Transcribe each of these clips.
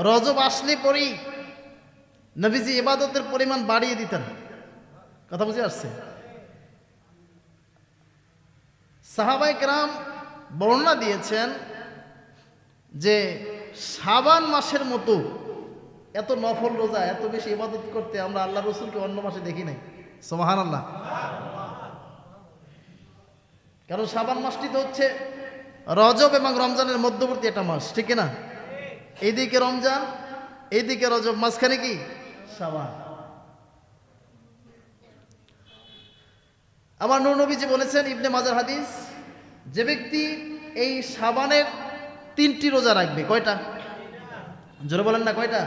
রজব আসলে পরেই নবীজি ইবাদতের পরিমাণ বাড়িয়ে দিতেন। কথা বুঝে আসছে? সাহাবায়ে কেরাম বর্ণনা দিয়েছেন যে শাবান মাসের মতো এত নফল রোজা, এত বেশি ইবাদত করতে আমরা আল্লাহ রসুলকে অন্য মাসে দেখি নাই। সুবহানাল্লাহ। কারণ শাবান মাসটি তো হচ্ছে রজব এবং রমজানের মধ্যবর্তী একটা মাস, ঠিক না? এইদিকে রমজান, এইদিকে রজব, মাঝখানে কি শাবান। আমার নূর নবীজি বলেছেন, ইবনে মাজার হাদিস, যে ব্যক্তি এই শাবানের 3টি রোজা রাখবে, কয়টা? জোরে বলেন না, কয়টা?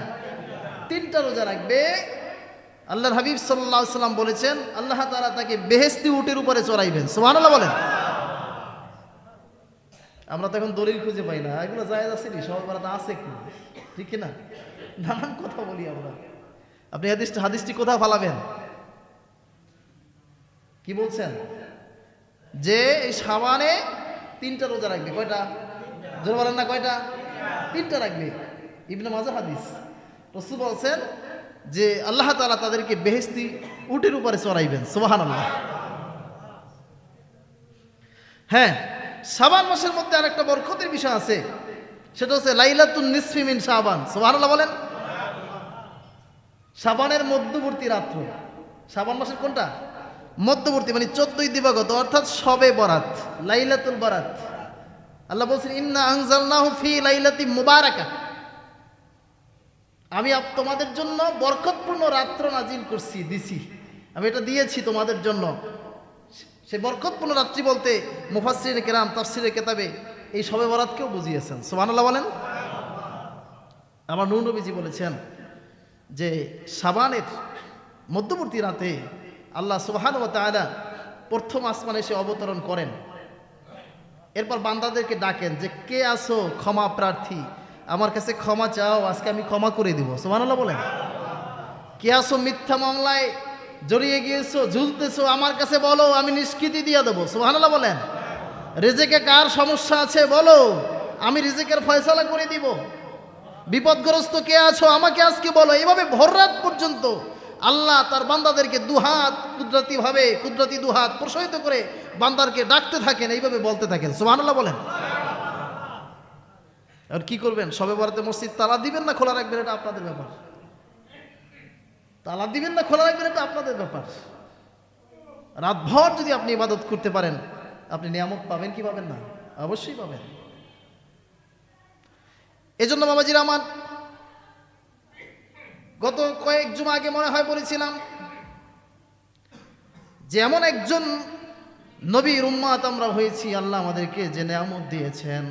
3টা রোজা রাখবে। আল্লাহর হাবিব সাল্লাল্লাহু আলাইহি সাল্লাম বলেছেন, আল্লাহ তাআলা তাকে বেহেশতি উটের উপরে চড়াইবেন। সুবহানাল্লাহ বলেন। আমরা তো এখন দলিল খুঁজে পাই না, এগুলো জায়েজ আছে নি? সবার বেলাতে আছে কি, ঠিক না? নানান কথা বলি আমরা। আপনি হাদিসটি কোথাও ফালাবেন? কি বলছেন? যে এই শাবানে 3টা রোজা রাখবে, কয়টা? জোরে বলেন না, কয়টা? 3টা রাখবে। ইবনে মাজাহ হাদিস। রাসূল বলছেন যে আল্লাহ তাআলা তাদেরকে বেহেশতি উটের উপরে চড়াইবেন। সুবহানাল্লাহ। হ্যাঁ, শাবান মাসের মধ্যে আরেকটা বরকতের বিষয় আছে, সেটা হচ্ছে লাইলাতুন নিসফি মিন শাবান। সুবহানাল্লাহ বলেন। শাবানের মধ্যবর্তী রাত্র। শাবান মাসের কোনটা? মধ্যবর্তী, মানে 14ই দিবাগত, অর্থাৎ শবে বরাত, লাইলাতুল বরাত। আল্লাহ বলছেন, ইন্না আনজালনাহু ফি লাইলাতিন মুবারাকাহ, আমি তোমাদের জন্য বরকতপূর্ণ রাত্র নাজিল করছি, দিছি, আমি এটা দিয়েছি তোমাদের জন্য। সেই বরকতপূর্ণ রাত্রি বলতে মুফাসসিরিনে কেরাম তাফসীরে কিতাবে এই শবে বরাতকেও বুঝিয়েছেন। সুবহানাল্লাহ বলেন। আমার নূর নবীজি বলেছেন যে শাবানের মধ্যবর্তী রাতে আল্লাহ সুবহানাহু ওয়া তাআলা প্রথম আসমানে এসে অবতরণ করেন। এরপর বান্দাদেরকে ডাকেন যে কে আসো ক্ষমা প্রার্থী, আমার কাছে ক্ষমা চাও, আজকে আমি ক্ষমা করে দিব। সুবহানাল্লাহ বলেন। কে আসো মিথ্যা মামলায় জড়িয়ে গিয়েছো, ঝুলতেছো, আমার কাছে বলো, আমি নিষ্কৃতি দিয়ে দেবো। সুবহানাল্লাহ বলেন। রিজিকে কার সমস্যা আছে বলো, আমি রিজিকের ফয়সালা করে দিব। বিপদগ্রস্ত কে আছো, আমাকে আজকে বলো। এভাবে ভোররাত পর্যন্ত আল্লাহ তার বান্দাদেরকে দুহাত কুদরতি দুহাত প্রসারিত করে বান্দারকে ডাকতে থাকেন, এইভাবে বলতে থাকেন। সুবহানাল্লাহ বলেন। আর কি করবেন? শবে বরাতে মসজিদ তালা দিবেন না খোলা রাখবেন, এটা আপনাদের ব্যাপার। তালা দিবেন না খোলা রাখবেন, এটা আপনাদের ব্যাপার। রাতভর যদি আপনি ইবাদত করতে পারেন, আপনি নিয়ামত পাবেন কি পাবেন না? অবশ্যই পাবেন। এজন্য বাবাজিরা আমার, গত কয়েক জুমা আগে মনে হয় বলেছিলাম যে এমন একজন নবীর উম্মত আমরা হয়েছি, আল্লাহ আমাদেরকে যে নিয়ামত দিয়েছেন,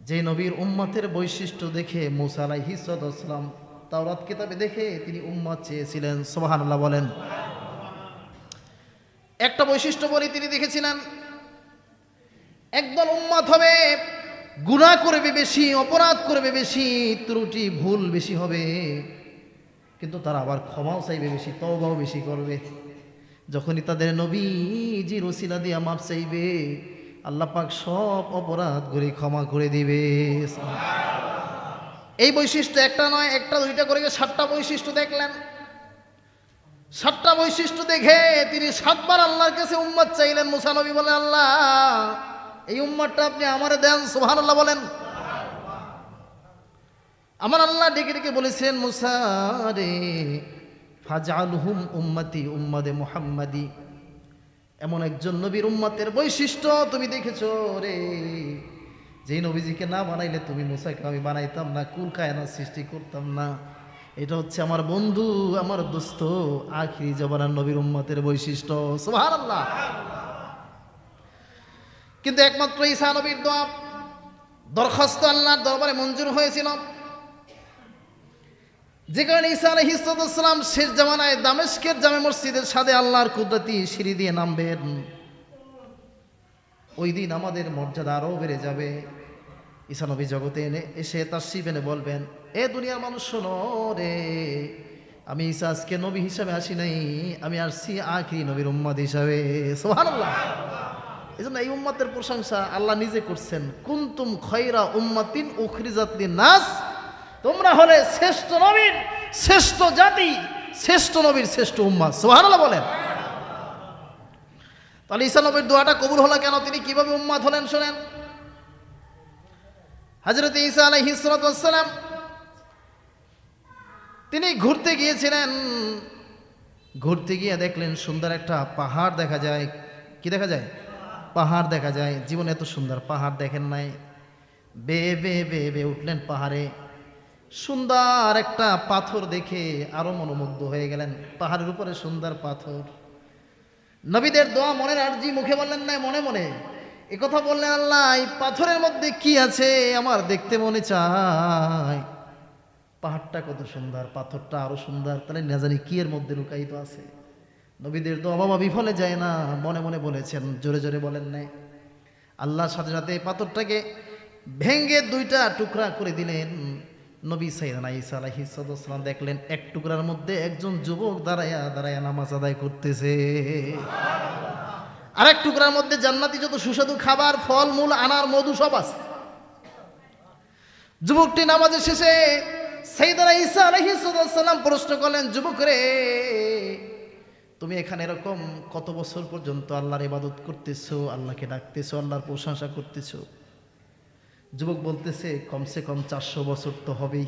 যে নবীর উম্মতের বৈশিষ্ট্য দেখে মূসা আলাইহিস সালাম তাওরাত কিতাবে দেখে তিনি উম্মত চেয়েছিলেন। সুবহানাল্লাহ বলেন। একটা বৈশিষ্ট্য বলে তিনি দেখেছিলেন, একদল উম্মত হবে গুনাহ করবে বেশি, অপরাধ করবে বেশি, ত্রুটি ভুল বেশি হবে, কিন্তু তারা আবার ক্ষমাও চাইবে বেশি, তওবাও বেশি করবে। যখনই তাদের নবীজির ওসিলা দিয়া মাফ চাইবে, আল্লাহ পাক সব অপরাধ করে ক্ষমা করে দিবে। এই বৈশিষ্ট্য একটা নয়, একটা দুইটা করে 7টা বৈশিষ্ট্য দেখলেন। 7টা বৈশিষ্ট্য দেখে তিনি 7বার আল্লাহর কাছে উম্মত চাইলেন। মুসা নবী বলেন, আল্লাহ এই উম্মতটা আপনি আমারে দেন। সুবহানাল্লাহ বলেন। আমার আল্লাহ ডেকে ডেকে বলেছেন, মুসা রে ফাজআলহুম উম্মতি, উম্মতে মুহাম্মাদি, এমন একজন নবীর উম্মতের বৈশিষ্ট্য তুমি দেখেছো রে, যে নবীজিকে না বানাইলে তুমি মুসাকে আমি বানাইতাম না, কুল কায়নাত সৃষ্টি করতাম না। এটা হচ্ছে আমার বন্ধু, আমার দোস্ত, আখিরি জামানার নবীর উম্মতের বৈশিষ্ট্য। সুবহানাল্লাহ। কিন্তু একমাত্র ঈসা নবীর দরখাস্ত আল্লাহর দরবারে মঞ্জুর হয়েছিল, যে কারণে ঈসা আলাইহিস সালাম শেষ জামানায় দামেস্কের জামে মসজিদের সাদে আল্লাহর কুদরতি সিঁড়ি দিয়ে নামবেন। ওই দিন আমাদের মর্যাদা আরও বেড়ে যাবে। ঈসা নবী জগতে এসে তাশরীফ এনে বলবেন, এ দুনিয়ার মানুষ শোনো রে, আমি ঈসা আজকে নবী হিসাবে আসি নাই, আমি আসছি আখিরি নবীর উম্মত হিসাবে। সুবহানাল্লাহ। এজন্য এই উম্মতের প্রশংসা আল্লাহ নিজে করছেন, কুনতুম খায়রা উম্মাতিন উখরিজাত লিন-নাস তোমরা হলে শ্রেষ্ঠ নবীর শ্রেষ্ঠ জাতি, শ্রেষ্ঠ নবীর শ্রেষ্ঠ উম্মাহ। সুবহানাল্লাহ বলেন। তাহলে ঈসা নবীর দোয়াটা কবুল হলো কেন? তিনি কিভাবে উম্মাত হলেন শোনেন। হযরত ঈসা আলাইহিস সালাতু ওয়াস সালাম তিনি ঘুরতে গিয়েছিলেন। ঘুরতে গিয়ে দেখলেন সুন্দর একটা পাহাড় দেখা যায়। কি দেখা যায়? পাহাড় দেখা যায়। জীবনে এত সুন্দর পাহাড় দেখেন নাই। বেয়ে বেয়ে বেয়ে বেয়ে উঠলেন পাহাড়ে। সুন্দর একটা পাথর দেখে আরো মনোমুগ্ধ হয়ে গেলেন। পাহাড়ের উপরে সুন্দর পাথর। নবীদের দোয়া মনের আরজি, মুখে বললেন না, মনে মনে এ কথা বললেন, আল্লাহ এই পাথরের মধ্যে কি আছে আমার দেখতে মনে চায়। পাহাড়টা কত সুন্দর, পাথরটা আরো সুন্দর, তাহলে না জানি কি এর মধ্যে লুকায়িত আছে। নবীদের দোয়া বাবা বিফলে যায় না, মনে মনে বলেছেন, জোরে জোরে বলেন নাই। আল্লাহর সাথে সাথে পাথরটাকে ভেঙ্গে দুইটা টুকরা করে দিলেন। নবী সাইয়েদনা ঈসা আলাইহিস সালাম দেখলেন এক টুকরার মধ্যে একজন যুবক দাঁড়ায়া দাঁড়ায়া নামাজ আদায় করতেছে। আরেক টুকরার মধ্যে জান্নাতি যত সুস্বাদু খাবার, ফল মূল, আনার, মধু সব আছে। যুবকটি নামাজের শেষে সাইয়েদনা ঈসা আলাইহিস সালাম প্রশ্ন করলেন, যুবক রে, তুমি এখানে এরকম কত বছর পর্যন্ত আল্লাহর ইবাদত করতেছো, আল্লাহকে ডাকতেছো, আল্লাহর প্রশংসা করতেছো? যুবক বলতেছে, কমসে কম 400 বছর তো হবেই।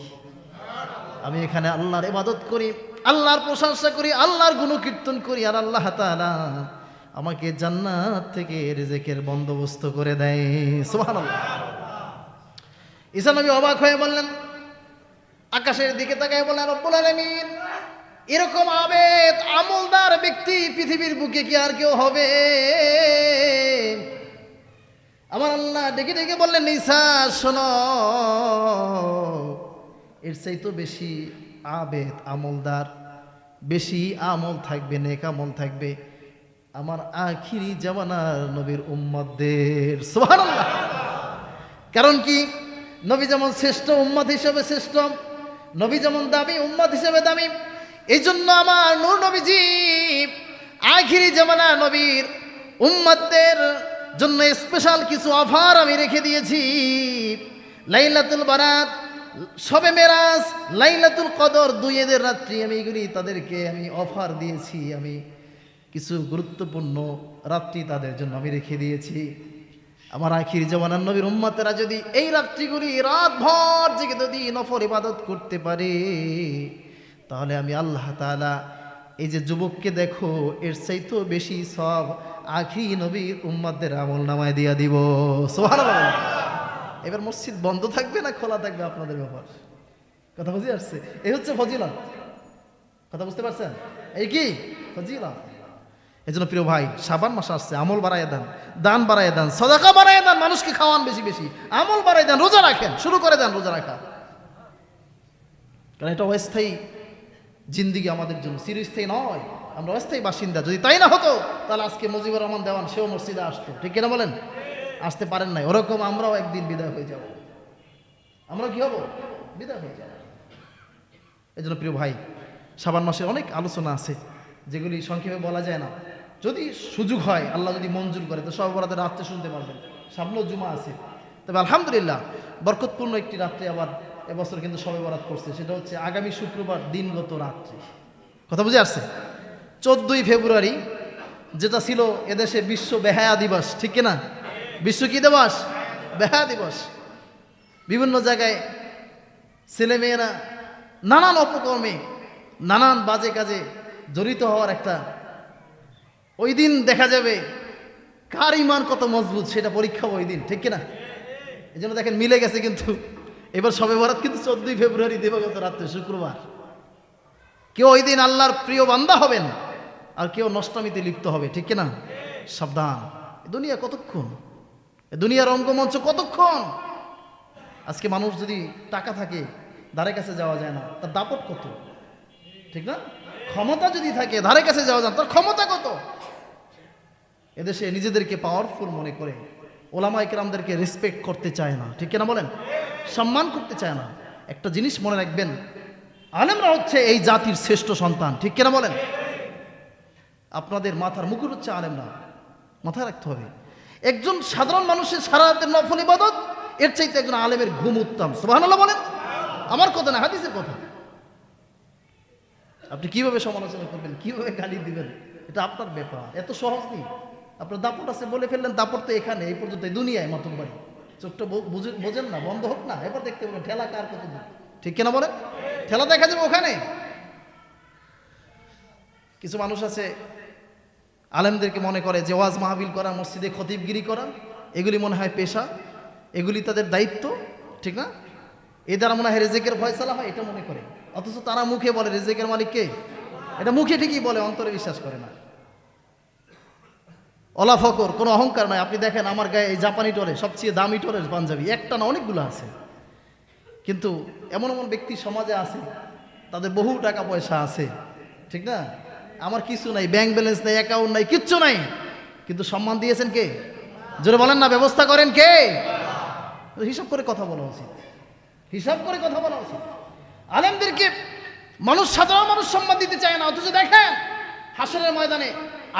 আমি এখানে আল্লাহর ইবাদত করি, আল্লাহর প্রশংসা করি, আল্লাহর গুণকীর্তন করি, আর আল্লাহ তাআলা আমাকে জান্নাত থেকে রিজিকের বন্দোবস্ত করে দেয়। সুবহানাল্লাহ। ঈসা নবী অবাক হয়ে বললেন, আকাশের দিকে তাকায় বললেন, রব্বুল আলামিন, এরকম আবেদ আমলদার ব্যক্তি পৃথিবীর বুকে কি আর কেউ হবে? আমার আল্লাহ ডেকে ডেকে বললেন, ঈসা শোনো, এর চাইতে বেশি আবেদ আমলদার, বেশি আমল থাকবে, নেক আমল থাকবে আমার আখিরি জামানার নবীর উম্মতদের। সুবহানাল্লাহ। কারণ কি? নবী যেমন শ্রেষ্ঠ, উম্মত হিসেবে শ্রেষ্ঠ, নবী যেমন দামি, উম্মত হিসেবে দামি। এই জন্য আমার নূর নবীজি আখিরি জামানা নবীর উম্মতদের জন্য স্পেশাল কিছু অফার আমি রেখে দিয়েছি। লাইলাতুল বারাত, শবে মেরাজ, লাইলাতুল কদর, দুই ঈদের রাত্রি, আমি এগুলি তাদেরকে আমি অফার দিয়েছি। আমি কিছু গুরুত্বপূর্ণ রাত্রি তাদের জন্য আমি রেখে দিয়েছি। আমার আখির জামানার নবীর উম্মতেরা যদি এই রাত্রিগুলি রাত ভর জেগে যদি নফল ইবাদত করতে পারে, তাহলে আমি আল্লাহ তাআলা এই যে যুবককে দেখো, এর চাইতেও বেশি সব আখিরি নবীর উম্মতদের আমল নামায় দিয়া দিব। সুবহানাল্লাহ। এবার মসজিদ বন্ধ থাকবে না খোলা থাকবে আপনাদের ব্যাপার। কথা বুঝে আসছে? এই হচ্ছে ফজিলত। কথা বুঝতে পারছেন? এই কি ফজিলত। এই জন্য প্রিয় ভাই, শাবান মাস আসছে, আমল বাড়াইয়া দেন, দান বাড়াইয়া দেন, সাদাকা বাড়াইয়া দেন, মানুষকে খাওয়ান বেশি বেশি, আমল বাড়াই দেন, রোজা রাখেন, শুরু করে দেন রোজা রাখা। কারণ এটা অস্থায়ী জিন্দিগি আমাদের জন্য, চিরস্থায়ী নয়। আমরা অস্থায়ী বাসিন্দা। যদি তাই না হতো তাহলে আজকে মুজিবুর রহমান দেওয়ান সেও মসজিদে আসতো, ঠিক কিনা বলেন? আসতে পারেন নাই। ওরকম আমরাও একদিন বিদায় হয়ে যাব। আমরা কি হব? বিদায় হয়ে যাব। এই জন্য প্রিয় ভাই, শাবান মাসের অনেক আলোচনা আছে যেগুলি সংক্ষেপে বলা যায় না। যদি সুযোগ হয়, আল্লাহ যদি মঞ্জুর করে, তো সব বরাতে রাত্রে শুনতে পারবেন। সামনেও জুমা আছে। তবে আলহামদুলিল্লাহ বরকতপূর্ণ একটি রাত্রে আবার এবছর কিন্তু সবে বরাত করছে। সেটা হচ্ছে আগামী শুক্রবার দিনগত রাত্রি। কথা বুঝে আসছে? 14ই ফেব্রুয়ারি, যেটা ছিল এদেশে বিশ্ব বেহায়া দিবস, ঠিক কিনা? বিশ্ব কি দিবস? বেহায়া দিবস। বিভিন্ন জায়গায় ছেলেমেয়েরা নানান অপকর্মে, নানান বাজে কাজে জড়িত হওয়ার একটা, ওই দিন দেখা যাবে কার ইমান কত মজবুত সেটা পরীক্ষা ওই দিন, ঠিক কিনা? এই জন্য দেখেন মিলে গেছে কিন্তু এবার শবে বরাত কিন্তু 14ই ফেব্রুয়ারি দিবাগত রাত্রে শুক্রবার। কেউ ওই দিন আল্লাহর প্রিয় বান্দা হবেন, আর কেউ নষ্টামিতে লিপ্ত হবে, ঠিক কিনা? সাবধান। এ দুনিয়া কতক্ষণ? এ দুনিয়ার রঙ্গমঞ্চ কতক্ষণ? আজকে মানুষ যদি টাকা থাকে, ধারে কাছে যাওয়া যায় না, তার দাপট কত, ঠিক না? ক্ষমতা যদি থাকে, ধারে কাছে যাওয়া যায় না, তার ক্ষমতা কত? এদেশে নিজেদেরকে পাওয়ারফুল মনে করে ওলামায়ে কেরামদেরকে রেসপেক্ট করতে চায় না, ঠিক কিনা বলেন? সম্মান করতে চায় না। একটা জিনিস মনে রাখবেন, আলেমরা হচ্ছে এই জাতির শ্রেষ্ঠ সন্তান, ঠিক কিনা বলেন? আপনাদের মাথার মুকুট হচ্ছে আলেমরা, মাথায় রাখতে হবে। একজন সাধারণ মানুষের সারা রাতের নফল ইবাদত এর চাইতে একজন আলেমের ঘুম উত্তম। সুবহানাল্লাহ বলেন। আমার কথা না, হাদিসের কথা। আপনি কিভাবে সমালোচনা করবেন, কিভাবে গালি দিবেন, এটা আপনার ব্যাপার। এত সহজ নেই। আপনার দাপট আছে বলে ফেললেন, দাপট তো এখানে, এই পর্যন্ত দুনিয়ায় মাতুম বাড়ি। চোখটা বোঝেন না, বন্ধ হোক না, এবার দেখতে পাবেন ঠেলা কার কত দূর। ঠিক কিনা বলেন? ঠেলা দেখা যাবে ওখানে। কিছু মানুষ আছে আলেমদেরকে মনে করে যে ওয়াজ মাহফিল করা, মসজিদে খতিবগিরি করা, এগুলি মনে হয় পেশা, এগুলি তাদের দায়িত্ব, ঠিক না? এ দ্বারা মনে হয় রেজেকের ফয়সালা হয়, এটা মনে করে। অথচ তারা মুখে বলে রেজেকের মালিক কে, এটা মুখে ঠিকই বলে, অন্তরে বিশ্বাস করে না। অলা ফকর, কোনো অহংকার নয়। আপনি দেখেন আমার গায়ে এই জাপানি টরে, সবচেয়ে দামি টরের পাঞ্জাবি, একটা না অনেকগুলো আছে। কিন্তু এমন এমন ব্যক্তি সমাজে আছে, তাদের বহু টাকা পয়সা আছে, ঠিক না? আমার কিছু নাই, ব্যাংক ব্যালেন্স নাই, অ্যাকাউন্ট নাই, কিচ্ছু নাই, কিন্তু সম্মান দিয়েছেন কে? জোরে বলেন না, ব্যবস্থা করেন কে? হিসাব করে কথা বলা উচিত, হিসাব করে কথা বলা উচিত। আলেমদেরকে মানুষ, সাধারণ মানুষ সম্মান দিতে চায় না, অথচ দেখেন হাসরের ময়দানে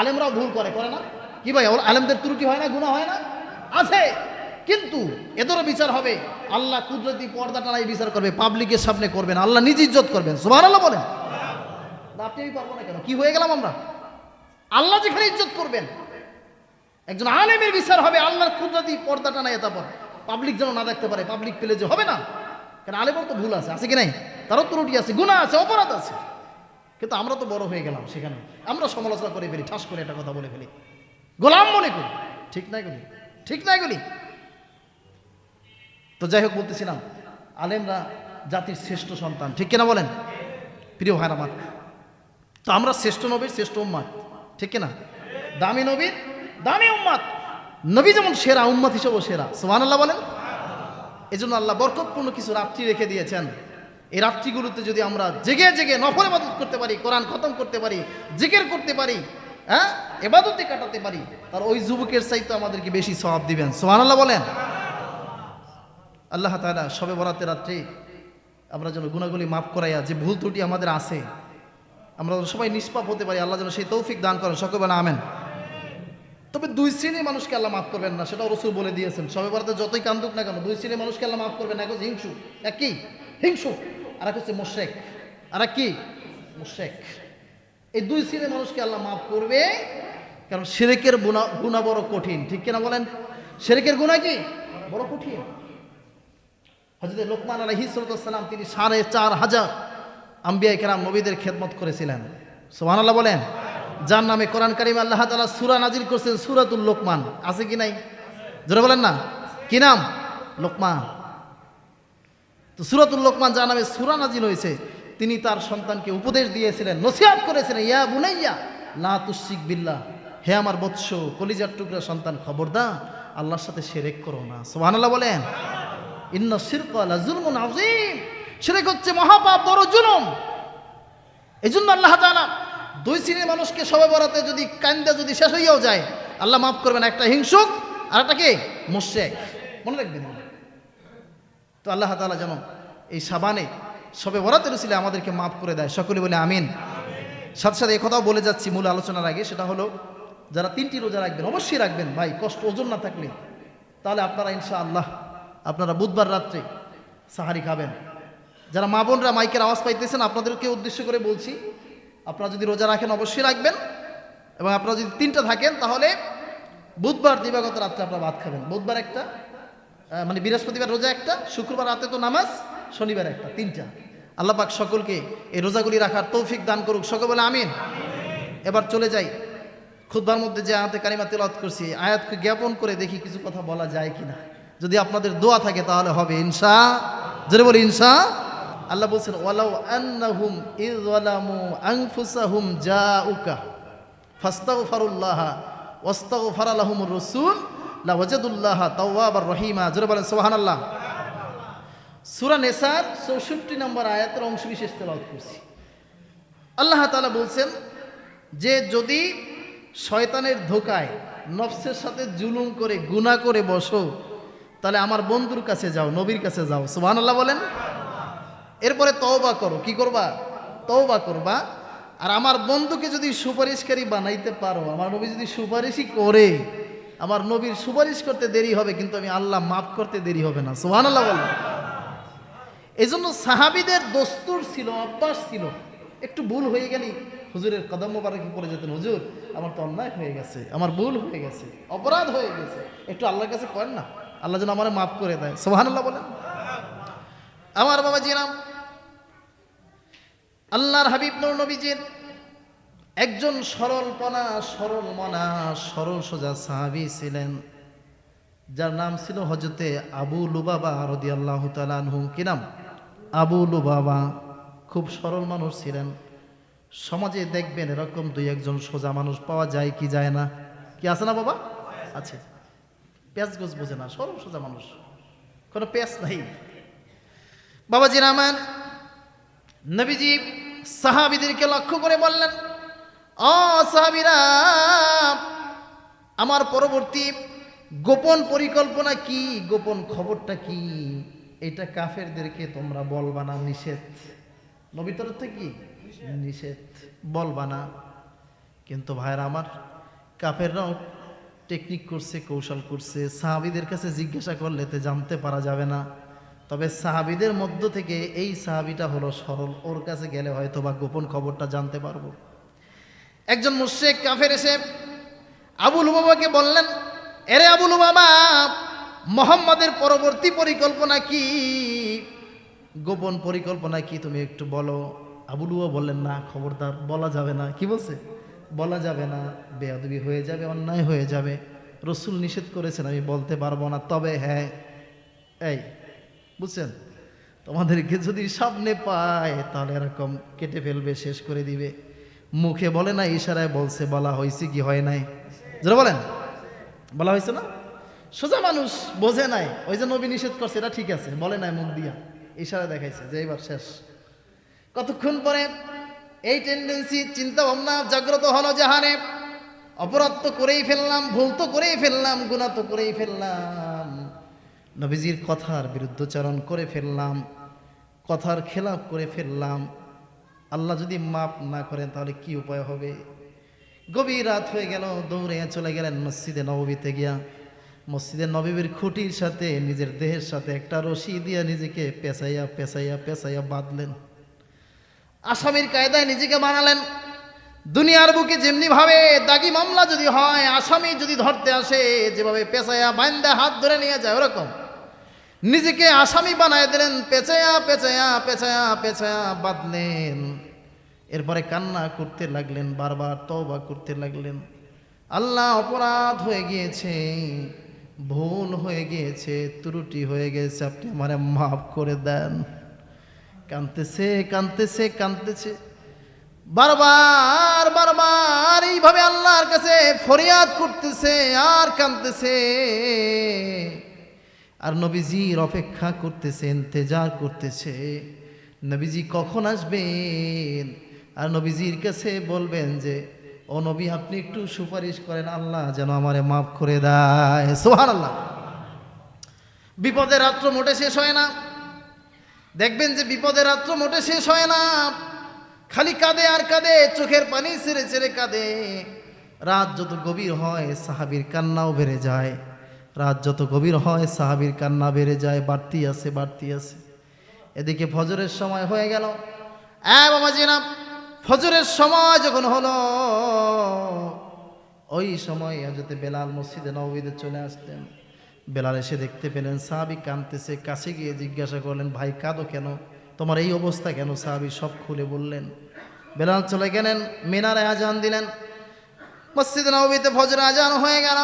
আলেমরাও ভুল করে, করে না? কি ভাই, আলেমদের ত্রুটি হয় না, গুনাহ হয় না? আছে, কিন্তু এদেরও বিচার হবে। আল্লাহ কুদরতি পর্দা টানাই বিচার করবে, পাবলিকের সামনে করবেন, আল্লাহ নিজ ইজ্জত করবেন। সুবহানাল্লাহ বলেন। আপনি আমি পারবো না কেন? কি হয়ে গেলাম আমরা? আল্লাহ যেখানে ইজ্জত করবেন, একজন আলেমের বিচার হবে, আল্লাহর কুদরতি পর্দা টানাই, তারপর পাবলিক যেন না দেখতে পারে, পাবলিক পেলে যে হবে না। কারণ আলেমর তো ভুল আছে, আছে কি নাই? তারও ত্রুটি আছে, গুনাহ আছে, অপরাধ আছে। কিন্তু আমরা তো বড় হয়ে গেলাম, সেখানে আমরা সমালোচনা করে ফেলি, ঠাস করে একটা কথা বলে ফেলি, গোলাম মনে করি। ঠিক না এগুলি? ঠিক না এগুলি? তো যাই হোক, বলতেছিলাম আলেমরা জাতির শ্রেষ্ঠ সন্তান, ঠিক কিনা বলেন? প্রিয় ভাইরা আমার, তো আমরা শ্রেষ্ঠ নবীর শ্রেষ্ঠ উম্মাত, ঠিক কিনা? দামি নবীর দামি উম্মাত, নবী যেমন সেরা, উম্মাত হিসেবেও সেরা। সুবহানাল্লাহ বলেন। এই জন্য আল্লাহ বরকতপূর্ণ কিছু রাত্রি রেখে দিয়েছেন। এই রাত্রিগুলোতে যদি আমরা জেগে জেগে নফল ইবাদত করতে পারি, কোরআন খতম করতে পারি, জিকির করতে পারি, হ্যাঁ, ইবাদতে কাটাতে পারি, তার ওই যুবকের চাইতে আমাদেরকে বেশি সওয়াব দিবেন। সুবহানাল্লাহ বলেন। আল্লাহ তাআলা শবে বরাতের রাত্রে আমরা যেন গুনাহগুলি মাফ করাইয়া, যে ভুল ত্রুটি আমাদের আছে, আমরা সবাই নিষ্পাপ হতে পারি, আল্লাহ যেন সেই তৌফিক দান করেন। সকলে বলেন আমেন। তবে দুই শ্রেণীর মানুষকে আল্লাহ মাফ করবেন না, সেটাও রাসূল বলে দিয়েছেন। শবে বরাতে যতই কান্দুক না কেন, দুই শ্রেণীর মানুষকে আল্লাহ মাফ করবেন না। এক হচ্ছে হিংসু, এক কি হিংসু, আর এক হচ্ছে মুশরিক, আর এক কি মুশরিক। এই দুই শ্রেণীর মানুষকে আল্লাহ মাফ করবে, কারণ শিরকের গুনাহ বড় কঠিন, ঠিক কিনা বলেন? শিরকের গুনাহ কি বড় কঠিন। হযরত লোকমান আলাইহিস সালাম তিনি ৪৫০০ আম্বিয়া কেরাম নবীদের খেদমত করেছিলেন। সুবহানাল্লাহ বলেন। যার নামে কোরআন কারিমে আল্লাহ তাআলা সূরা নাজিল করেছেন, সূরাতুল লোকমান। আছে কি নাই? জোরে বলেন না, কি নাম? লোকমান। তো সূরাতুল লোকমান যার নামে সূরা নাজিল হয়েছে, তিনি তার সন্তানকে উপদেশ দিয়েছিলেন, নসিহত করেছিলেন, ইয়া বুনাইয়া লা তুশরিক বিল্লাহ, হে আমার বৎস, কলিজার টুকরা সন্তান, খবরদার আল্লাহর সাথে শিরক করো না। সুবহানাল্লাহ বলেন। ইন্না শিরকা লাযুলমুন আযীম, শিরক হচ্ছে মহাপাপ, বড় জুলুম। এজন্য আল্লাহ তাআলা দুই শ্রেণীর মানুষকে শবে বরাতে যদি কান্দা যদি শেষ হইয়াও যায়, আল্লাহ মাফ করবেন। একটা হিংসুক, আর একটা কি মুশরিক। মনে রাখবেন। তো আল্লাহ তাআলা যেন এই শাবানে শবে বরাতের উসিলে আমাদেরকে মাফ করে দেয়। সকলে বলে আমিন। সাথে সাথে এই কথাও বলে যাচ্ছি মূল আলোচনার আগে, সেটা হলো যারা 3টি রোজা রাখবেন, অবশ্যই রাখবেন ভাই, কষ্ট ওজন না থাকলে, তাহলে আপনারা ইনশাআল্লাহ আপনারা বুধবার রাত্রে সাহারি খাবেন। যারা মা বোনরা মাইকের আওয়াজ পাইতেছেন, আপনাদেরকে উদ্দেশ্য করে বলছি, আপনারা যদি রোজা রাখেন অবশ্যই রাখবেন, এবং আপনারা যদি 3টা থাকেন তাহলে বুধবার দিবাগত রাত্রে আপনারা ভাত খাবেন। বুধবার একটা, মানে বৃহস্পতিবার রোজা একটা, শুক্রবার রাতে তো নামাজ, শনিবার একটা, 3টা। আল্লাহ পাক সকলকে এই রোজাগুলি রাখার তৌফিক দান করুক। সকলে বলে আমিন। এবার চলে যাই খুতবার মধ্যে যে আয়াতে কারিমা তেলাওয়াত করছি, আয়াতকে জ্ঞাপন করে দেখি কিছু কথা বলা যায় কিনা। যদি আপনাদের দোয়া থাকে তাহলে হবে ইনশাআল্লাহ। জোরে বলি ইনশাআল্লাহ। আল্লাহ বলছেন, ওয়ালাউ আন্নাহুম ইয যালামু আনফুসাহুম জাউকা ফাস্তাগফিরুল্লাহ ওয়াস্তাগফারা লাহুমুর রাসূল লাওয়াজাদুল্লাহ তাওয়াবার রহিমা। জোরে বলেন সুবহানাল্লাহ। সূরা নিসার 64 নম্বর আয়াতের অংশ বিশেষ তেলাওয়াত করছি। আল্লাহ তাআলা বলছেন যে যদি শয়তানের ধোকায় নফসের সাথে জুলুম করে গুনাহ করে বসো, তাহলে আমার বন্ধুর কাছে যাও, নবীর কাছে যাও। সুবহানাল্লাহ বলেন। এরপরে তওবা করো। কি করবা? তওবা করবা। আর আমার বন্ধুকে যদি সুপারিশকারী বানাইতে পারো, আমার নবী যদি সুপারিশই করে, আমার নবীর সুপারিশ করতে দেরি হবে, কিন্তু আমি আল্লাহ মাফ করতে দেরি হবে না। সুবহানাল্লাহ বলেন। এই জন্য সাহাবিদের দস্তুর ছিল, অভ্যাস ছিল, একটু ভুল হয়ে গেলেই হুজুরের কদম মোবারকে পড়ে যেতেন, হুজুর আমার তো অন্যায় হয়ে গেছে, আমার ভুল হয়ে গেছে, অপরাধ হয়ে গেছে, একটু আল্লাহর কাছে করেন না, আল্লাহ যেন আমার মাফ করে দেয়। সুবহানাল্লাহ বলেন। আমার বাবা জিরাম, আল্লাহর হাবিব নূর নবীজির একজন সরলপনা, সরল মনা, সরল সোজা সাহাবী ছিলেন, যার নাম ছিল হযরতে আবু লুবাবা রাদিয়াল্লাহু তাআলা আনহু। কি নাম? আবু লুবাবা। খুব সরল মানুষ ছিলেন। সমাজে দেখবেন এরকম দুই একজন সোজা মানুষ পাওয়া যায় কি যায় না? কি আছে না বাবা? আছে। পেঁচ গোছ বোঝে না, সরল সোজা মানুষ, কোনো পেঁচ নাই। বাবাজি রামান, নবীজি সাহাবীদেরকে লক্ষ্য করে বললেন, ও সাহাবীরা, আমার পরবর্তী গোপন পরিকল্পনা কি, গোপন খবরটা কি, এটা কাফেরদেরকে তোমরা বলবা না, নিষেধ। নবী তরফ থেকে কি নিষেধ, বলবা না। কিন্তু ভাইরা আমার, কাফেররাও টেকনিক করছে, কৌশল করছে, সাহাবীদের কাছে জিজ্ঞাসা করলে তো জানতে পারা যাবে না। তবে সাহাবীদের মধ্য থেকে এই সাহাবীটা হলো সরল, ওর কাছে গেলে হয়তো বা গোপন খবরটা জানতে পারবো। একজন মুশরিক কাফের এসে আবু লুবাবাকে বললেন, এরে আবু লুবাবা, মুহাম্মাদের পরবর্তী পরিকল্পনা কি, গোপন পরিকল্পনা কি, তুমি একটু বলো। আবু লুবাবা বললেন, না খবরদার বলা যাবে না। কি বলছে? বলা যাবে না, বেয়াদবি হয়ে যাবে, অন্যায় হয়ে যাবে, রাসূল নিষেধ করেছেন, আমি বলতে পারবো না। তবে হ্যাঁ, এই বুঝছেন, তোমাদেরকে যদি সামনে পায় তাহলে এরকম কেটে ফেলবে, শেষ করে দিবে। মুখে বলে না, ইশারায় বলছে। বলা হয়েছে কি হয় নাই? যারা বলেন, বলা হয়েছে না? সোজা মানুষ বোঝে নাই, ওই যে নবী নিষেধ করছে এটা ঠিক আছে, বলে নাই, মুখ দিয়া ইশারা দেখাইছে যে এবার শেষ। কতক্ষণ পরে এই টেন্ডেন্সি, চিন্তা ভাবনা জাগ্রত হলো জাহানে, অপরাধ তো করেই ফেললাম, ভুল তো করেই ফেললাম, গুনাহ তো করেই ফেললাম, নবীজির কথার বিরুদ্ধচারণ করে ফেললাম, কথার খেলাপ করে ফেললাম, আল্লাহ যদি মাফ না করেন তাহলে কি উপায় হবে? গভীর রাত হয়ে গেল, দৌড়ে চলে গেলেন মসজিদে নববীতে গিয়া, মসজিদে নববীর খুঁটির সাথে নিজের দেহের সাথে একটা রশি দিয়া নিজেকে পেঁচাইয়া পেঁচাইয়া পেঁচাইয়া বাঁধলেন। আসামির কায়দায় নিজেকে বানালেন। দুনিয়ার বুকে যেমনি ভাবে দাগি মামলা যদি হয়, আসামি যদি ধরতে আসে, যেভাবে পেঁচাইয়া বান্দা হাত ধরে নিয়ে যায়, ওরকম নিজেকে আসামি বানায় দিলেন, পেঁচাইয়া পেঁচাইয়া পেঁচাইয়া পেঁচাইয়া বাঁধলেন। এরপরে কান্না করতে লাগলেন, বারবার তওবা করতে লাগলেন, আল্লাহ অপরাধ হয়ে গিয়েছে, ভুল হয়ে গিয়েছে, ত্রুটি হয়ে গেছে, আপনি আমারে মাফ করে দেন। কাঁদতেছে কাঁদতেছে কাঁদতেছে, বারবার বারবার এইভাবে আল্লাহর কাছে ফরিয়াদ করতেছে আর কাঁদতেছে। আর নবীজির অপেক্ষা করতেছে, ইন্তেজার করতেছে, নবীজি কখন আসবেন আর নবীজির কাছে বলবেন যে, ও নবী আপনি একটু সুপারিশ করেন, আল্লাহ যেন আমারে মাফ করে দেয়। সুবহানাল্লাহ। বিপদের রাত্র মোটে শেষ হয় না। দেখবেন যে বিপদের রাত্র মোটে শেষ হয় না, খালি কাঁদে আর কাঁদে, চোখের পানি ছেড়ে ছেড়ে কাঁদে। রাত যত গভীর হয় সাহাবীর কান্নাও বেড়ে যায়, রাত যত গভীর হয় সাহাবীর কান্না বেড়ে যায়, বাড়তি আছে বাড়তি আছে। এদিকে ফজরের সময় হয়ে গেল। বাবাজিনা, ফজরের সময় যখন হলো, ওই সময় হযরত বেলাল মসজিদে নববীতে চলে আসলেন। বেলাল এসে দেখতে পেলেন সাহাবী কাঁদতেছে, কাছে গিয়ে জিজ্ঞাসা করলেন, ভাই কাঁদো কেন, তোমার এই অবস্থা কেন? সাহাবী সব খুলে বললেন। বেলাল চলে গেলেন, মিনারে আজান দিলেন। মসজিদে নববীতে ফজর আজান হয়ে গেল।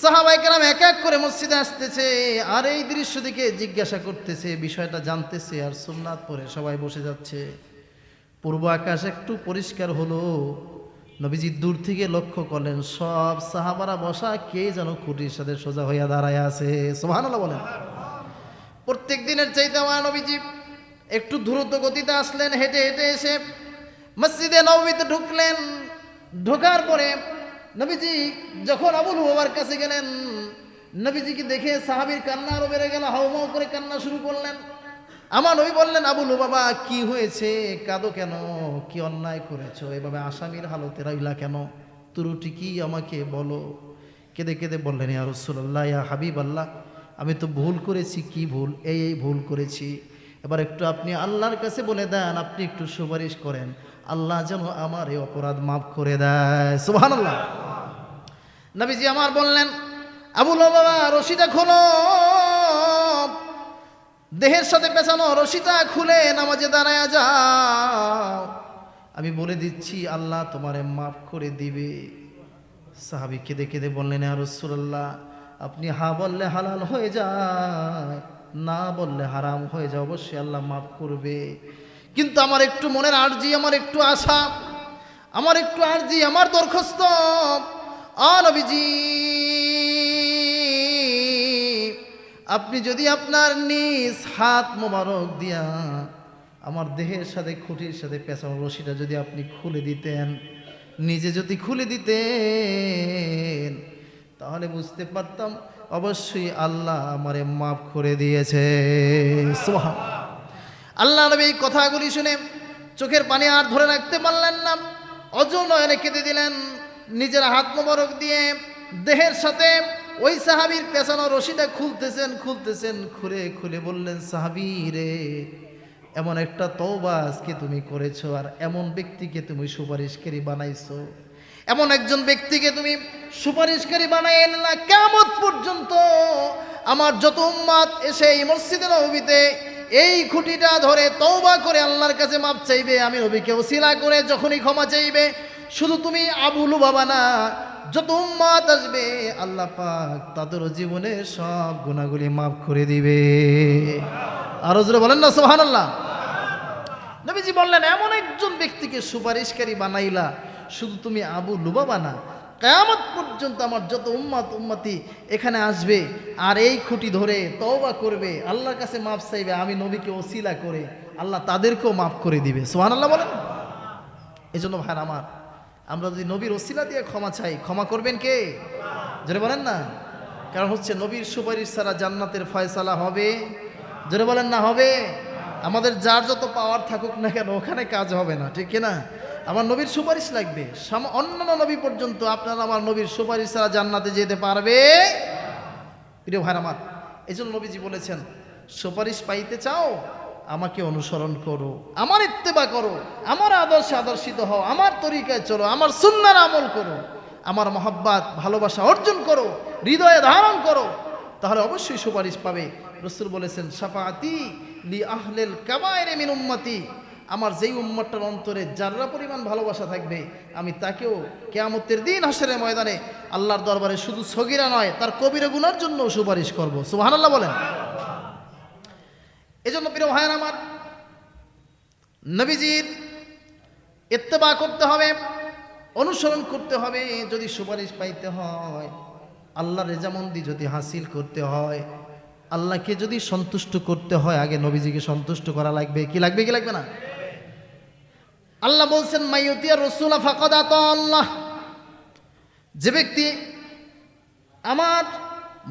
সাহাবায়ে কেরাম এক এক করে মসজিদে আসতেছে আর এই দৃশ্য দিকে জিজ্ঞাসা করতেছে, বিষয়টা জানতেছে, আর সুন্নাত পড়ে সবাই বসে যাচ্ছে। পূর্ব আকাশ একটু পরিষ্কার হলো, নবীজি দূর থেকে লক্ষ্য করলেন সব সাহাবারা বসা, কে যেন খুঁটির সাথে সোজা হইয়া দাঁড়ায় আছে। সুবহানাল্লাহ বলেন। প্রত্যেক দিনের চাইতে আমার নবীজি একটু দ্রুত গতিতে আসলেন, হেঁটে হেঁটে এসে মসজিদে নববীতে ঢুকলেন। ঢোকার পরে নবীজি যখন আবু লুবাবার কাছে গেলেন, নবীজিকে দেখে সাহাবীর কান্না আরো বেড়ে গেল, হাউমাউ করে কান্না শুরু করলেন। আমার নবী বললেন, আবু লুবাবা কি হয়েছে, কাঁদো কেন, কি অন্যায় করেছো, এভাবে আসামির হালতে রইলা কেন, ত্রুটি কি আমাকে বলো। কেঁদে কেঁদে বললেন, ইয়া রাসূলুল্লাহ, ইয়া হাবিবাল্লাহ, আমি তো ভুল করেছি। কি ভুল? এই ভুল করেছি। এবার একটু আপনি আল্লাহর কাছে বলে দেন, আপনি একটু সুপারিশ করেন, আল্লাহ যেন আমার এই অপরাধ মাফ করে দেয়। সুবহানাল্লাহ। নবীজি আমার বললেন, আবু লুবাবা রশিটা খোলো, দেহের সাথে পেঁচানো রশিটা খুলে নামাজে দাঁড়ায়া যাও, আমি বলে দিচ্ছি আল্লাহ তোমারে মাফ করে দিবে। সাহাবী কেঁদে কেঁদে বললেন, ইয়া রাসূলুল্লাহ, আপনি হা বললে হালাল হয়ে যায়, না বললে হারাম হয়ে যায়, অবশ্যই আল্লাহ মাফ করবে। কিন্তু আমার একটু মনের আরজি, আমার একটু আশা, আমার একটু আরজি, আমার দরখাস্ত, নবীজি আপনি যদি আপনার নিজ হাত মোবারক দিয়া আমার দেহের সাথে খুঁটির সাথে পেঁচানো রশিটা যদি আপনি খুলে দিতেন, নিজে যদি খুলে দিতেন, তাহলে বুঝতে পারতাম অবশ্যই আল্লাহ আমারে মাফ করে দিয়েছে। সুবহানাল্লাহ। আল্লাহ নবী এই কথাগুলি শুনে চোখের পানি আর ধরে রাখতে পারলেন না, অজু নয়নে কেঁদে দিলেন। নিজের হাত মোবারক দিয়ে দেহের সাথে ওই সাহাবীর পেছানো রশিটা খুলতেছেন, খুলে খুলে বললেন, সাহাবী রে, এমন একটা তওবা আজকে তুমি করেছো, আর এমন ব্যক্তিকে তুমি সুপারিশকারী বানাইছো, এমন একজন ব্যক্তিকে তুমি সুপারিশকারী বানাইলে না, কিয়ামত পর্যন্ত আমার যত উম্মত এসে এই মসজিদে নববীতে এই খুঁটিটা ধরে তওবা করে আল্লাহর কাছে মাপ চাইবে, আমি নবীকে ওসিলা করে যখনই ক্ষমা চাইবে, শুধু তুমি আবু লুবাবা না, যত উম্মত আসবে আল্লাহ পাক তাদের জীবনের সব গুনাহগুলি মাফ করে দিবে। আরো জোরে বলেন না সুবহানাল্লাহ। নবীজি বললেন, এমন একজন ব্যক্তিকে সুপারিশকারী বানাইলা, শুধু তুমি আবু লুবাবা না, কিয়ামত পর্যন্ত আমার যত উম্মতি এখানে আসবে আর এই খুঁটি ধরে তওবা করবে, আল্লাহর কাছে মাফ চাইবে, আমি নবীকে ওসিলা করে আল্লাহ তাদেরকেও মাফ করে দিবে। সুবহানাল্লাহ বলেন। এই জন্য ভাই আমার, আমরা যদি নবীর ওসিলা দিয়ে ক্ষমা চাই, ক্ষমা করবেন কে? জোরে বলেন না। কারণ হচ্ছে নবীর সুপারিশ ছাড়া জান্নাতের ফয়সালা হবে? জোরে বলেন না হবে? আমাদের যার যত পাওয়ার থাকুক না কেন, ওখানে কাজ হবে না, ঠিক কিনা? আমার নবীর সুপারিশ লাগবে। অন্যান্য নবী পর্যন্ত আপনারা আমার নবীর সুপারিশ ছাড়া জান্নাতে যেতে পারবে? প্রিয় ভাই আমার, এই জন্য নবীজি বলেছেন, সুপারিশ পাইতে চাও, আমাকে অনুসরণ করো, আমার ইত্তেবা করো, আমার আদর্শে আদর্শিত হও, আমার তরিকায় চলো, আমার সুন্নার আমল করো, আমার মহব্বত ভালোবাসা অর্জন করো, হৃদয়ে ধারণ করো, তাহলে অবশ্যই সুপারিশ পাবে। রাসূল বলেছেন, শাফাআতি লি আহলিল কাবায়ের মিন উম্মতি, আমার যেই উম্মতটার অন্তরে যাররা পরিমাণ ভালোবাসা থাকবে, আমি তাকেও কিয়ামতের দিন হাশরের ময়দানে আল্লাহর দরবারে শুধু সগীরা নয়, তার কবিরা গুনার জন্য সুপারিশ করব। সুবহানাল্লাহ বলেন। এজন্য প্রিয় ভাইয়ের আমার, নবীজির ইত্তেবা করতে হবে, অনুসরণ করতে হবে। যদি সুপারিশ পাইতে হয়, আল্লাহর রেজামন্দি যদি হাসিল করতে হয়, আল্লাহকে যদি সন্তুষ্ট করতে হয়, আগে নবীজিকে সন্তুষ্ট করা লাগবে। কি লাগবে, কি লাগবে না? আল্লাহ বলছেন, মাইয়ুতিয়া রাসূলা ফাকাদ আতা আল্লাহ, যে ব্যক্তি আমার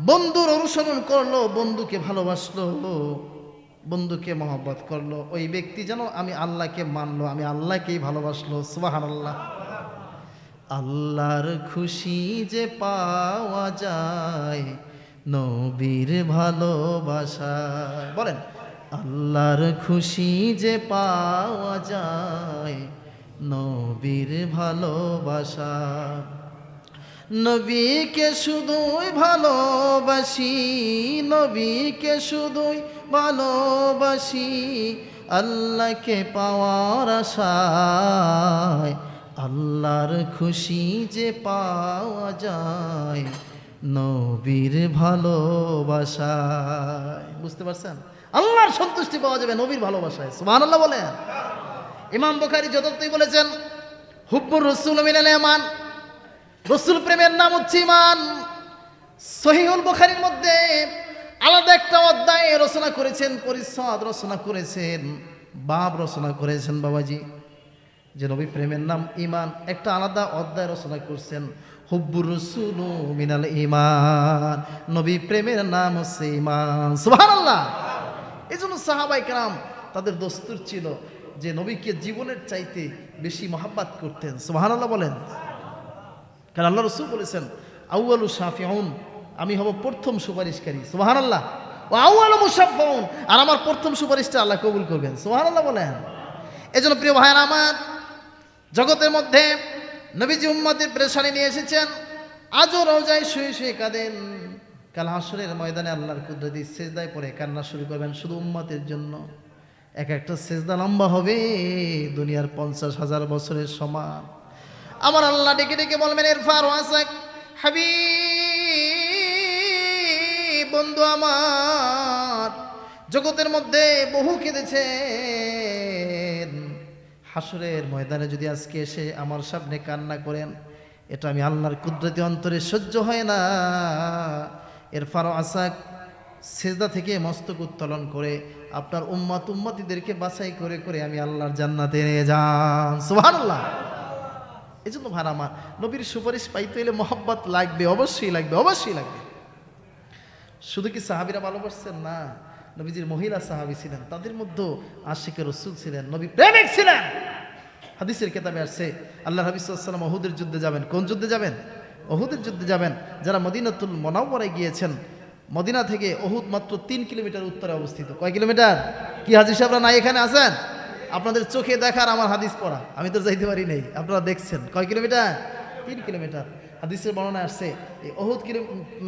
বন্ধুর অনুসরণ করলো, বন্ধুকে ভালোবাসলো, বন্ধুকে মহব্বত করলো, ওই ব্যক্তি যেন আমি আল্লাহকে মানলো, আমি আল্লাহকেই ভালোবাসলো। সুবহানাল্লাহ। আল্লাহর খুশি যে পাওয়া যায় নবীর ভালোবাসায়, বলেন, আল্লাহর খুশি যে পাওয়া যায় নবীর ভালোবাসা। নবীকে শুধুই ভালোবাসি, নবীকে শুধুই ভালোবাসি, আল্লাহকে পাওয়ার আশায়, আল্লাহর খুশি যে পাওয়া যায় নবীর ভালোবাসায়। বুঝতে পারছেন? আল্লাহর সন্তুষ্টি পাওয়া যাবে নবীর ভালোবাসায়। সুবহানাল্লাহ বলেন। ইমাম বুখারী যথার্থই বলেছেন, হুব্বুর রাসূল মিনাল ঈমান, রাসূল প্রেমের নাম হচ্ছে ঈমান। সহিহুল বুখারীর মধ্যে আলাদা একটা অধ্যায় রচনা করেছেন, পরিচ্ছদ রচনা করেছেন, বাব রচনা করেছেন বাবাজি, যে নবী প্রেমের নাম ঈমান। একটা আলাদা অধ্যায় রচনা করছেন, হুব্বুর রাসূল মিনাল ঈমান, নবী প্রেমের নাম হচ্ছে ঈমান। সুবহানাল্লাহ। এই জন্য সাহাবায়ে কেরাম তাদের দস্তুর ছিল যে নবীকে জীবনের চাইতে বেশি মহব্বত করতেন। সুবহানাল্লাহ বলেন। কারণ আল্লাহ রাসূল বলেছেন, আউয়ালু শাফিউন, আমি হব প্রথম সুপারিশকারী। সুবহানাল্লাহ। ওয়া আউয়ালু মুশাফফাউন, আর আমার প্রথম সুপারিশটা আল্লাহ কবুল করবেন। সুবহানাল্লাহ বলেন। এজন্য প্রিয় ভাইয়েরা আমার, জগতের মধ্যে নবীজি উম্মতের পেরেশানি নিয়ে এসেছেন, আজও রওজায় শুয়ে শুয়ে কাঁদেন। কাল হাসরের ময়দানে আল্লাহর কুদরতি সেজদায় পড়ে কান্না শুরু করবেন শুধু উম্মতের জন্য। এক একটা সেজদা লম্বা হবে দুনিয়ার 50,000 বছরের সমান। আমার আল্লাহ ডেকে ডেকে বলবেন, ইরফা রাসাক হাবিব, বন্ধু আমার, জগতের মধ্যে বহু কেঁদেছেন, হাসরের ময়দানে যদি আজকে এসে আমার সামনে কান্না করেন, এটা আমি আল্লাহর কুদরতি অন্তরে সহ্য হয় না। ইরফা রাসাক, সেজদা থেকে মস্তক উত্তোলন করে আপনার উম্মতিদেরকে বাছাই করে করে আমি আল্লাহর জান্নাতে নিয়ে যান। সুবহানাল্লাহ। এই জন্য ভাড়া আমার নবীর সুপারিশ পাইতে হলে মহব্বত লাগবে, অবশ্যই লাগবে, অবশ্যই লাগবে। শুধু কি সাহাবীরা ভালোবাসছেন? না, নবীজির মহিলা সাহাবী ছিলেন, তাদের মধ্যে আশিকে রাসূল ছিলেন, নবী প্রেমিক ছিলেন। হাদিসের কিতাবে আসছে আল্লাহ নবী সাল্লাল্লাহু আলাইহি ওয়াসাল্লাম উহুদের যুদ্ধে যাবেন। কোন যুদ্ধে যাবেন? উহুদের যুদ্ধে যাবেন। যারা মদিনাতুল মুনাওয়ারায় গিয়েছেন, মদিনা থেকে উহুদ মাত্র 3 কিলোমিটার উত্তরে অবস্থিত। কয় কিলোমিটার? কি হাজী সাহেবরা নাই এখানে আছেন? আপনাদের চোখে দেখার আমার হাদিস পড়া, আমি তো যাইতে পারি নাই, আপনারা দেখছেন। কয় কিলোমিটার? 3 কিলোমিটার। হাদিসের বর্ণনা আসছে এই উহুদ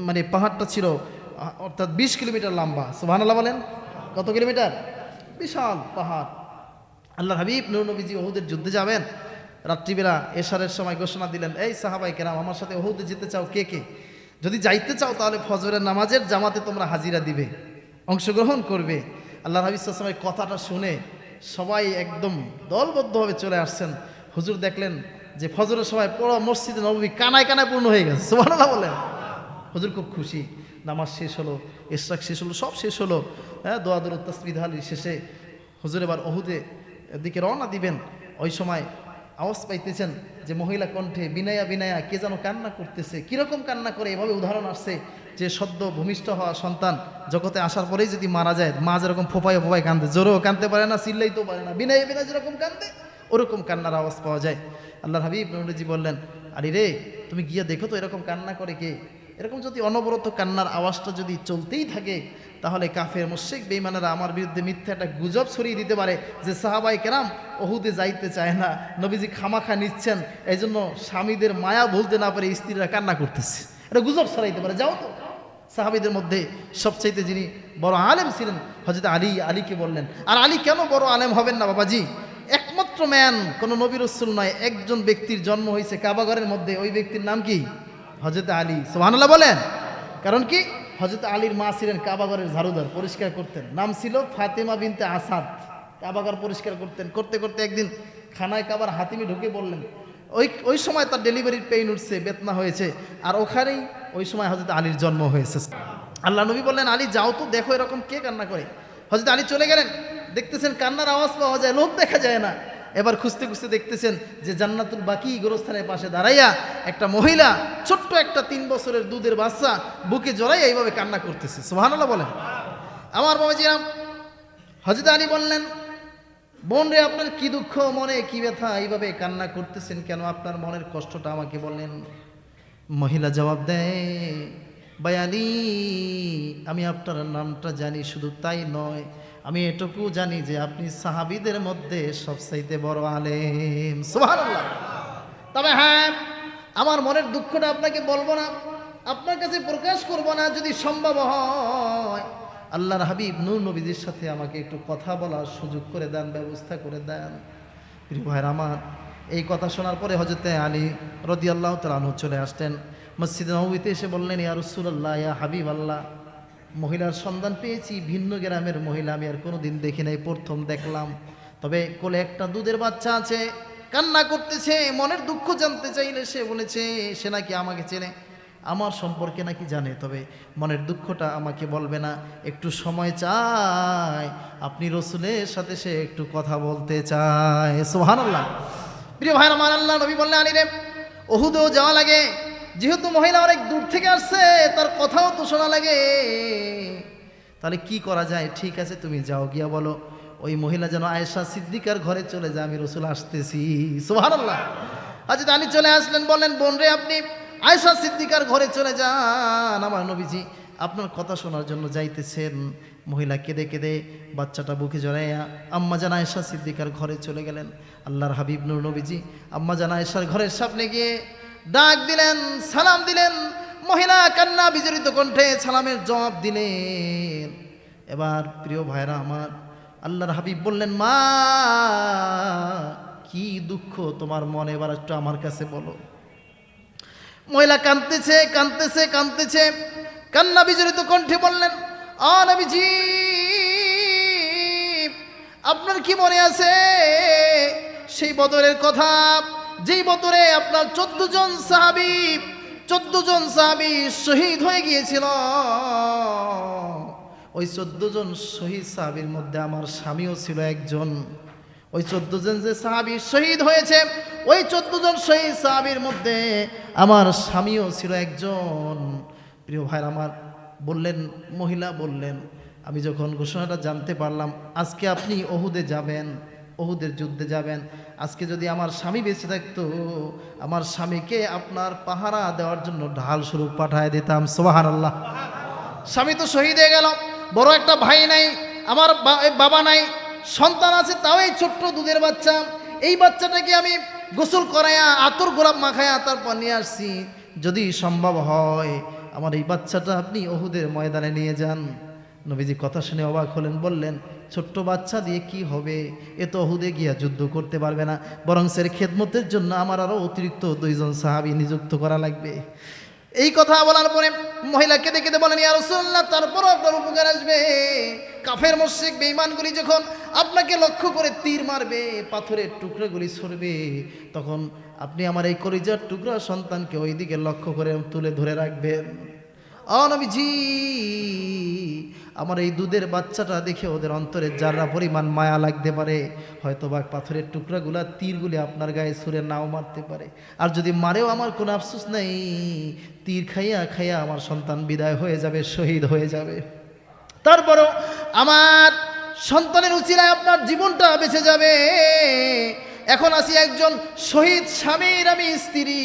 মানে পাহাড়টা ছিল অর্থাৎ 20 কিলোমিটার লম্বা। সুবহানাল্লাহ বলেন। কত কিলোমিটার? বিশাল পাহাড়। আল্লাহ হাবিব নূর নবীজি উহুদের যুদ্ধে যাবেন। রাত্রিবেলা এশারের সময় ঘোষণা দিলেন, এই সাহাবায়ে কেরাম, আমার সাথে উহুদে যেতে চাও কে কে? যদি যাইতে চাও তাহলে ফজরের নামাজের জামাতে তোমরা হাজিরা দিবে, অংশগ্রহণ করবে। আল্লাহ নবী সাল্লাল্লাহু আলাইহি ওয়াসাল্লামের কথাটা শুনে সবাই একদম দলবদ্ধভাবে চলে আসছেন। হুজুর দেখলেন যে ফজরের সময় পুরো মসজিদে নববী কানায় কানায় পূর্ণ হয়ে গেছে। সুবহানাল্লাহ বলেন। হুজুর খুব খুশি। নামাজ শেষ হলো, ইশরাক শেষ হলো, সব শেষ হলো। হ্যাঁ, দোয়া দরুদ তাসবিহ তাহলিল শেষে হুজুর এবার উহুদে দিকে রওনা দিবেন। ওই সময় আওয়াজ পাইতেছেন যে মহিলা কণ্ঠে বিনায়া বিনায়া কে যেন কান্না করতেছে। কীরকম কান্না করে? এভাবে উদাহরণ আসছে যে সদ্য ভূমিষ্ঠ হওয়া সন্তান জগতে আসার পরেই যদি মারা যায়, মা যেরকম ফোপায় ফোপায় কান্দে, জোরেও কানতে পারে না, চিল্লাইতেও পারে না, বিনায়া বিনায়া যেরকম কান্দে ওরকম কান্নার আওয়াজ পাওয়া যায়। আল্লাহর হাবিব নবীজি বললেন, আরে রে, তুমি গিয়ে দেখো তো এরকম কান্না করে কে। এরকম যদি অনবরত কান্নার আওয়াজটা যদি চলতেই থাকে, তাহলে কাফের মুশরিক বেঈমানেরা আমার বিরুদ্ধে মিথ্যা একটা গুজব ছড়িয়ে দিতে পারে যে সাহাবায়ে কেরাম উহুদে যাইতে চায় না, নবীজি খামাখা নিচ্ছেন, এই জন্য স্বামীদের মায়া ভুলতে না পারে স্ত্রীরা কান্না করতেছে, এটা গুজব ছড়াইতে পারে। যাও তো। সাহাবীদের মধ্যে সবচাইতে যিনি বড় আলেম ছিলেন হযরত আলীকে বললেন। আর আলী কেন বড় আলেম হবেন না বাবাজি? একমাত্র ম্যান, কোনো নবী রাসূল নয়, একজন ব্যক্তির জন্ম হয়েছে কাবাঘরের মধ্যে, ওই ব্যক্তির নাম কি? হযরত আলী। সুবহানাল্লাহ বলেন। কারণ কি? হযরত আলীর মা ছিলেন কাবাঘরের ঝাড়ুদার, পরিষ্কার করতেন। নাম ছিল ফাতেমা বিনতে আসাদ। কাবাঘর পরিষ্কার করতেন। করতে করতে একদিন খানায় কাবার হাতিমে ঢুকে বললেন, ওই সময় তার ডেলিভারির পেইন উঠছে, বেদনা হয়েছে, আর ওখানেই ওই সময় হযরত আলীর জন্ম হয়েছে। আল্লাহ নবী বললেন, আলী যাও তো দেখো এরকম কে কান্না করে। হযরত আলী চলে গেলেন। দেখতেছেন কান্নার আওয়াজ পাওয়া যায়, লোক দেখা যায় না। এবার খুঁজতে খুঁজতে দেখতেছেন যে জান্নাতুল বাকি গোরস্থানের পাশে দাঁড়াইয়া একটা মহিলা, ছোট্ট একটা 3 বছরের দুধের বাচ্চা বুকে জড়াইয়া এইভাবে কান্না করতেছে। সুবহানাল্লাহ বলেন। আমার বাবাজিরাম, হযরত আলী বললেন, বোন রে, আপনার কি দুঃখ, মনে কি ব্যথা, এইভাবে কান্না করতেছেন কেন? আপনার মনের কষ্টটা আমাকে বলেন। মহিলা জবাব দেয়, ভাই আলী, আমি আপনার নামটা জানি, শুধু তাই নয়, আমি এটুকু জানি যে আপনি সাহাবীদের মধ্যে সবচাইতে বড় আলেম। সুবহানাল্লাহ। তবে হ্যাঁ, আমার মনের দুঃখটা আপনাকে বলবো না, আপনার কাছে প্রকাশ করব না। যদি সম্ভব হয় আল্লাহর হাবিব নূর নবীজির সাথে আমাকে একটু কথা বলার সুযোগ করে দেন, ব্যবস্থা করে দেন। প্রিয় ভাইরা আমার, এই কথা শোনার পরে হযরত আলী রাদিয়াল্লাহু তাআলা আনহু চলে আসতেন মসজিদে নববীতে, এসে বললেন, ইয়া রাসূলুল্লাহ, ইয়া হাবিবাল্লাহ, মহিলার সন্ধান পেয়েছি, ভিন্ন গ্রামের মহিলা, আমি আর কোনোদিন দেখি নাই, প্রথম দেখলাম। তবে কোলে একটা দুধের বাচ্চা আছে, কান্না করতেছে। মনের দুঃখ জানতে চাইলে সে বলেছে সে নাকি আমাকে চেনে, আমার সম্পর্কে নাকি জানে, তবে মনের দুঃখটা আমাকে বলবে না, একটু সময় চায়, আপনি রাসূলের সাথে সে একটু কথা বলতে চায়। সুবহানাল্লাহ। প্রিয় ভাইরা আমার, আল্লাহ নবী বললেন, আলী রে, উহুদেও যাওয়া লাগে, যেহেতু মহিলা অনেক দূর থেকে আসছে, তার কথাও তো শোনা লাগে, তাহলে কি করা যায়? ঠিক আছে, তুমি যাও, গিয়া বলো ওই মহিলা যেন আয়েশা সিদ্দিকার ঘরে চলে যায়, আমি রাসূল আসতেছি। সুবহানাল্লাহ। হযরত আলী চলে আসলেন, বললেন, বোন রে, আপনি আয়েশা সিদ্দিকার ঘরে চলে যান, আমার নবীজি আপনার কথা শোনার জন্য যাইতেছেন। মহিলা কেঁদে কেঁদে বাচ্চাটা বুকে জড়াইয়া আম্মা জান আয়েশা সিদ্দিকার ঘরে চলে গেলেন। আল্লাহর হাবিব নূর নবীজি আম্মা জান আয়েশার ঘরের সামনে গিয়ে ডাক দিলেন, সালাম দিলেন। মহিলা কান্না বিজড়িত কণ্ঠে সালামের জবাব দিলেন। এবার প্রিয় ভাইরা আমার, আল্লাহর হাবিব বললেন, মা কি দুঃখ তোমার মনে, এবার একটু আমার কাছে বলো। মহিলা কাঁদতেছে কাঁদতেছে কাঁদতেছে, কান্না বিজড়িত কণ্ঠে বললেন, নবীজি আপনার কি মনে আছে সেই বদরের কথা, যেই বদরে আপনার 14 জন সাহাবী শহীদ হয়ে গিয়েছিল। ওই 14 জন শহীদ সাহাবীর মধ্যে আমার স্বামীও ছিল একজন। ওই 14 জন যে সাহাবী শহীদ হয়েছে, ওই 14 জন শহীদ সাহাবীর মধ্যে আমার স্বামীও ছিল একজন। প্রিয় ভাই আমার, বললেন, মহিলা বললেন, আমি যখন ঘোষণাটা জানতে পারলাম আজকে আপনি ওহুদে যাবেন, ওহুদের যুদ্ধে যাবেন, আজকে যদি আমার স্বামী বেঁচে থাকতো, আমার স্বামীকে আপনার পাহারা দেওয়ার জন্য ঢাল স্বরূপ পাঠায় দিতাম। সুবহানাল্লাহ। স্বামী তো শহীদ হয়ে গেল, বড় একটা ভাই নাই, আমার বাবা নাই, সন্তান আছে, তাও এই ছোট্ট দুধের বাচ্চা। এই বাচ্চাটাকে আমি গোসল করাইয়া আতর গোলাপ মাখাইয়া তারপর নিয়ে আসছি। যদি সম্ভব হয় আমার এই বাচ্চাটা আপনি ওহুদের ময়দানে নিয়ে যান। নবীজি কথা শুনে অবাক হলেন, বললেন, ছোট্ট বাচ্চা দিয়ে কি হবে? এ তো ওহুদে গিয়া যুদ্ধ করতে পারবে না, বরং এর খেদমতের জন্য আমার আরও অতিরিক্ত 2 জন সাহাবী নিযুক্ত করা লাগবে। এই কথা বলার পরে মহিলা কেঁদে কেঁদে বলেন, ইয়া রাসূলুল্লাহ তারপরও আপনার উপকার আসবে। কাফের মুশরিক বেঈমানগুলি যখন আপনাকে লক্ষ্য করে তীর মারবে, পাথরের টুকরাগুলি ছড়বে, তখন আপনি আমার এই কলিজার টুকরা সন্তানকে ওই দিকে লক্ষ্য করে তুলে ধরে রাখবেন। নবীজি আমার এই দুধের বাচ্চাটা দেখে ওদের অন্তরে যারা পরিমাণ মায়া লাগতে পারে, হয়তোবা পাথরের টুকরাগুলা তীরগুলি আপনার গায়ে ছুঁড়ে নাও মারতে পারে, আর যদি মারেও আমার কোনো আফসোস নেই, তীর খাইয়া খাইয়া আমার সন্তান বিদায় হয়ে যাবে, শহীদ হয়ে যাবে। তারপরও আমার সন্তানের উচিলায় আপনার জীবনটা বেঁচে যাবে। এখন আসি একজন শহীদ স্বামীর আমি স্ত্রী,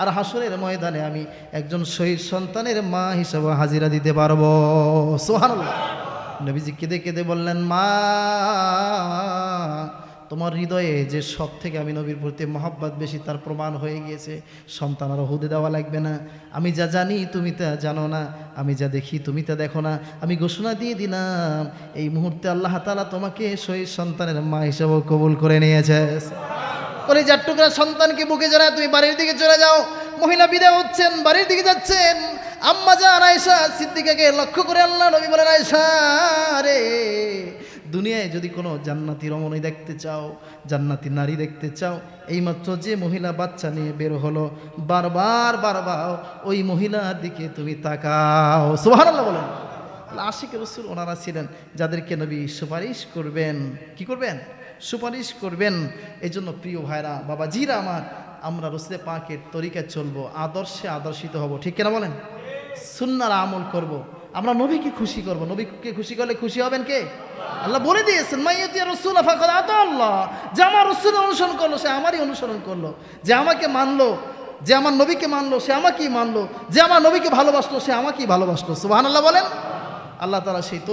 আর হাসরের ময়দানে আমি একজন শহীদ সন্তানের মা হিসেবে হাজিরা দিতে পারবো। সুবহানাল্লাহ। নবীজি কেঁদে কেঁদে বললেন, মা তোমার হৃদয়ে যে সব থেকে আমি নবীর প্রতি মহব্বত বেশি তার প্রমাণ হয়ে গিয়েছে। সন্তান আর ওহুদে দেওয়া লাগবে না। আমি যা জানি তুমি তা জানো না, আমি যা দেখি তুমি তা দেখো না। আমি ঘোষণা দিয়ে দিলাম এই মুহূর্তে আল্লাহ তাআলা তোমাকে শহীদ সন্তানের মা হিসেবে কবুল করে নিয়েছে। কলিজার টুকরা সন্তানকে বুকে জড়ায় তুমি বাড়ির দিকে চলে যাও। মহিলা বিদায় হচ্ছেন, বাড়ির দিকে যাচ্ছেন। আম্মা জান আয়েশা সিদ্দিকাকে লক্ষ্য করে আল্লাহ নবী বলেন, আয়েশা রে, দুনিয়ায় যদি কোনো জান্নাতি রমণী দেখতে চাও, জান্নাতি নারী দেখতে চাও, এইমাত্র যে মহিলা বাচ্চা নিয়ে বের হলো, বারবার ওই মহিলার দিকে তুমি তাকাও। সুবহানাল্লাহ বলেন। আশিক রাসূল ওনারা ছিলেন যাদেরকে নবী সুপারিশ করবেন। কি করবেন? সুপারিশ করবেন। এই জন্য প্রিয় ভাইরা, বাবাজিরা আমার, আমরা রসুল পাকের তরিকায় চলবো, আদর্শে আদর্শিত হব। ঠিক কিনা বলেন? সুন্নার আমল করব, আমরা নবীকে খুশি করব। নবীকে খুশি করলে খুশি হবেন কে? আল্লাহ বলে দিয়েছেন, মাইয়াতিয়া রাসূল ফাকাদ আতা আল্লাহ। যে আমার রাসূলের অনুসরণ করলো সে আমারই অনুসরণ করলো, যে আমাকে মানলো, যে আমার নবীকে মানলো সে আমাকেই মানলো, যে আমার নবীকে ভালোবাসলো সে আমাকেই ভালোবাসলো। সুবহানাল্লাহ বলেন। আল্লাহ তাআলা সেই